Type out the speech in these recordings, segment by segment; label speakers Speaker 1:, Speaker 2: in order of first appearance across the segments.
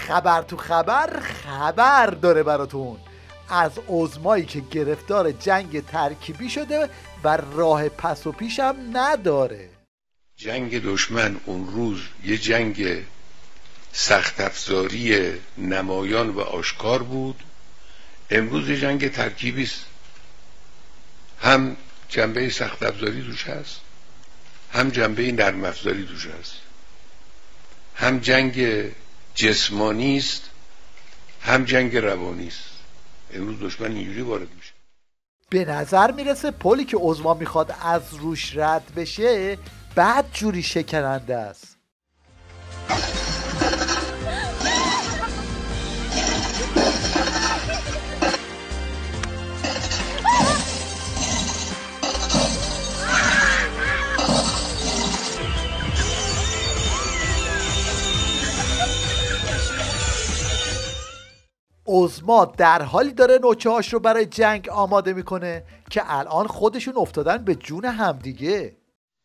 Speaker 1: خبر تو خبر داره براتون از عظمایی که گرفتار جنگ ترکیبی شده و راه پس و پیش هم نداره.
Speaker 2: جنگ دشمن اون روز یه جنگ سخت افزاری نمایان و آشکار بود، امروز یه جنگ ترکیبی است. هم جنبه سخت افزاری توش هست، هم جنبه نرم افزاری توش هست، هم جنگ جسمانی است، هم جنگ روانی است. امروز دشمن اینجوری وارد میشه.
Speaker 1: به نظر میرسه پلی که عظما میخواد از روش رد بشه بد جوری شکننده است. عظما در حالی داره نوچه هاش رو برای جنگ آماده میکنه که الان خودشون افتادن به جون همدیگه.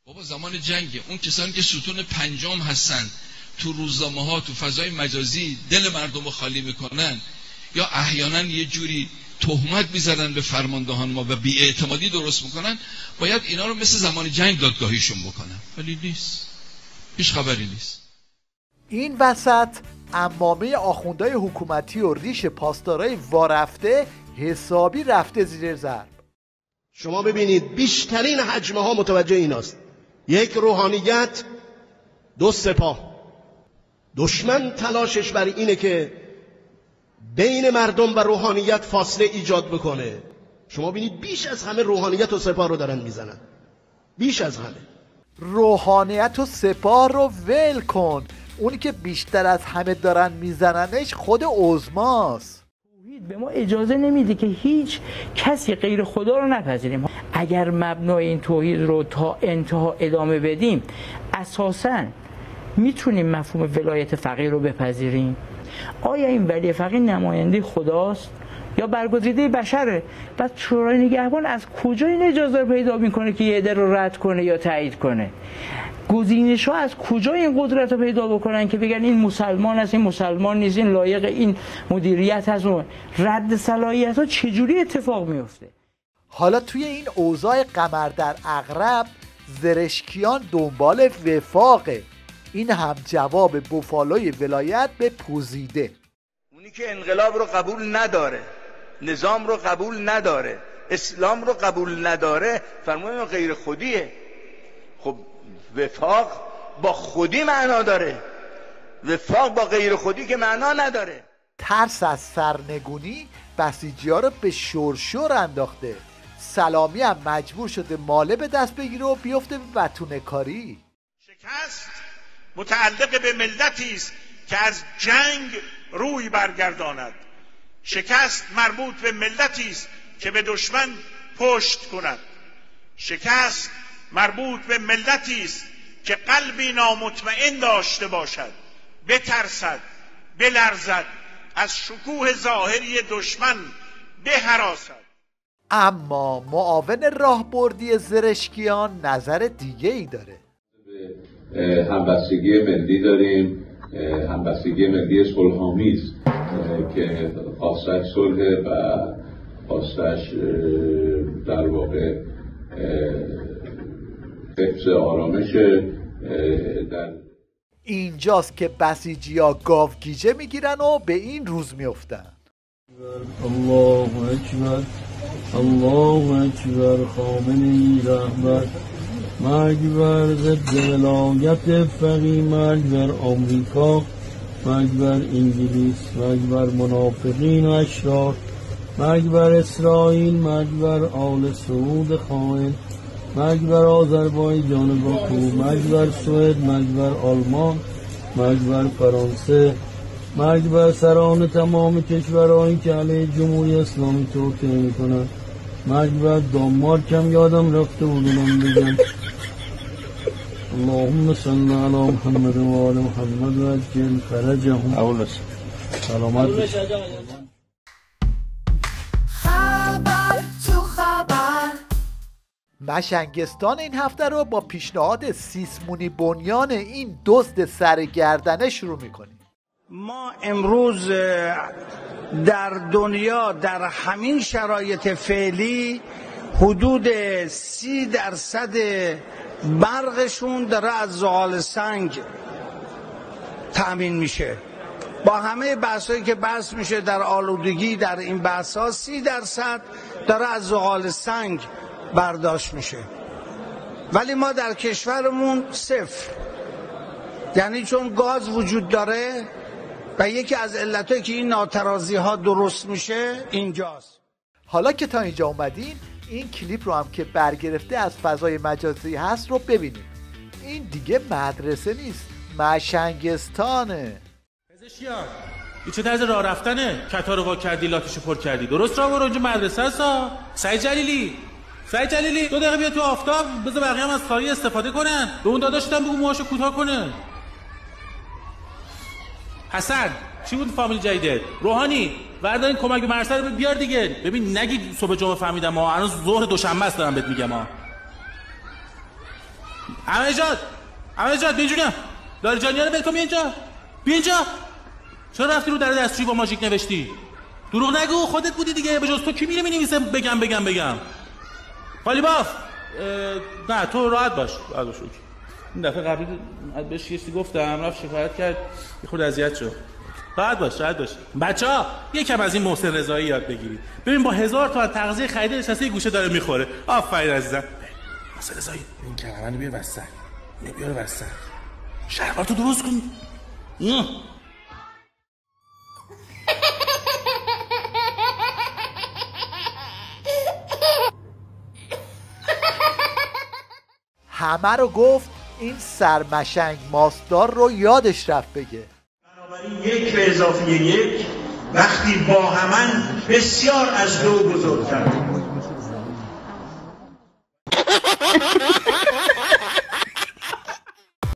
Speaker 3: بابا زمان جنگه، اون کسانی که ستون پنجم هستن تو روزنامه ها تو فضای مجازی دل مردم رو خالی میکنن یا احیانا یه جوری تهمت میزنن به فرماندهان ما و بی‌اعتمادی درست میکنن، باید اینا رو مثل زمان جنگ دادگاهیشون بکنن، ولی نیست، هیچ خبری نیست.
Speaker 1: این وسط عمامه آخوندهای حکومتی و ریش پاسدارای وارفته حسابی رفته زیر ضرب.
Speaker 4: شما ببینید بیشترین حجمه ها متوجه ایناست، یک روحانیت، دو سپاه. دشمن تلاشش بر اینه که بین مردم و روحانیت فاصله ایجاد بکنه. شما ببینید بیش از همه روحانیت و سپاه رو دارن میزنن، بیش از همه.
Speaker 1: روحانیت و سپاه رو ول کن، اونی که بیشتر از همه دارن میزننش خود عظماست.
Speaker 5: توحید به ما اجازه نمیده که هیچ کسی غیر خدا رو نپذیریم. اگر مبنای این توحید رو تا انتها ادامه بدیم، اساساً میتونیم مفهوم ولایت فقیه رو بپذیریم؟ آیا این ولی فقیه نماینده خداست یا برگزیده بشره؟ بعد شورای نگهبان از کجا این اجازه رو پیدا میکنه که یه عده رو رد کنه یا تایید کنه؟ گزینش‌ها از کجا این قدرت رو پیدا بکنن که بگن این مسلمان است، این مسلمان نیست، این لایق این مدیریت هست؟ رد صلاحیت ها چجوری اتفاق میفته؟
Speaker 1: حالا توی این اوضاع قمر در عقرب زرشکیان دنبال وفاقه. این هم جواب بوفالوی ولایت به پوزیده.
Speaker 6: اونی که انقلاب رو قبول نداره، نظام رو قبول نداره، اسلام رو قبول نداره، فرمودن غیر خودیه. خب وفاق با خودی معنا داره، وفاق با غیر خودی که معنا نداره.
Speaker 1: ترس از سرنگونی بسیجی‌ها رو به شرشور انداخته. سلامی هم مجبور شده ماله به دست بگیره و بیفته به بتونه کاری.
Speaker 7: شکست متعلق به ملتی است که از جنگ روی برگرداند. شکست مربوط به ملتی است که به دشمن پشت کند. شکست مربوط به ملتی است که قلبی نامطمئن داشته باشد، بترسد، بلرزد، از شکوه ظاهری دشمن بهراسد.
Speaker 1: اما معاون راهبردی زرشکیان نظر دیگه ای داره.
Speaker 8: همبستگی ملی داریم، همبستگی ملی صلح‌آمیز که خواستش صلح و خواستش در واقع حفظ آرامش. در
Speaker 1: اینجاست که بسیجی‌ها گاوگیجه میگیرن و به این روز میفتن.
Speaker 9: الله اکبر، الله اکبر، خامنه‌ای رهبر، مرگ بر ضد ولایت فقیه، مرگ بر آمریکا، مرگ بر انگلیس، مرگ بر منافقین و اشرار، مرگ بر اسرائیل، مرگ بر آل سعود خائن، مرگ بر آذربایجان باکو، مرگ بر سوئد، مرگ بر آلمان، مرگ بر فرانسه، مرگ بر سران تمام کشورهایی که علیه جمهوری اسلامی توطئه میکنند، مرگ بر دانمارک هم یادم رفته بود اونم بگم. اللهم صل علی محمد و آل محمد و عجل فرجهم. اول سلامت باشید.
Speaker 1: مشنگستان این هفته رو با پیشنهاد سیسمونی بنیان این دزد سرگردنه شروع میکنیم.
Speaker 10: ما امروز در دنیا در همین شرایط فعلی حدود 30% برقشون داره از زغال سنگ تأمین میشه. با همه بحثایی که بحث میشه در آلودگی در این بحثا 30% داره از زغال سنگ برداشت میشه، ولی ما در کشورمون 0. یعنی چون گاز وجود داره و یکی از علتایی که این ناترازی ها درست میشه اینجاست.
Speaker 1: حالا که تا اینجا اومدین این کلیپ رو هم که برگرفته از فضای مجازی هست رو ببینید. این دیگه مدرسه نیست، مشنگستانه.
Speaker 11: پزشکیان این چه طرز راه رفتنه؟ کتا رو وا کردی لاتشو پر کردی. درست راه برو، اینجا مدرسه است. سعید جلیلی 2 دقیقه بیا تو آفتاب، بذار بقیه هم از کاری استفاده کنن. به اون داداشم بگو موهاشو کوتاه کنه. حسن چی بود فامیل جدیدت؟ روحانی بردارین کمک به مرسل رو بیار دیگه. ببین نگی صبح جمعه فهمیدم ما هنوز ظهر دوشنبه است دارم بهت میگم ها. احمد نژاد بینجونم لاریجانیان رو بلکن بیا اینجا. چرا رفتی رو در دستشویی با ماژیک نوشتی؟ دروغ نگو، خودت بودی دیگه. به جز تو کی میره مینویسه بگم قالیباف؟ نه تو راحت باش. این دفعه قبلی بهش چیزی گفتم رفت شکایت کرد یه خورده اذیت شد. راحت باش. بچه‌ها یکم از این محسن رضایی یاد بگیرید. ببین با 1000 تومان تغذیه خریده نشسته یه گوشه داره میخوره. آفرین عزیزم. محسن رضایی این کلمه‌نو بیار وسط. شرباتو درست کن.
Speaker 1: همه رو گفت، این سرمشنگ ماستار رو یادش رفت بگه.
Speaker 7: بنابراین 1 به اضافه 1 وقتی با همن بسیار از 2 بزرگتر.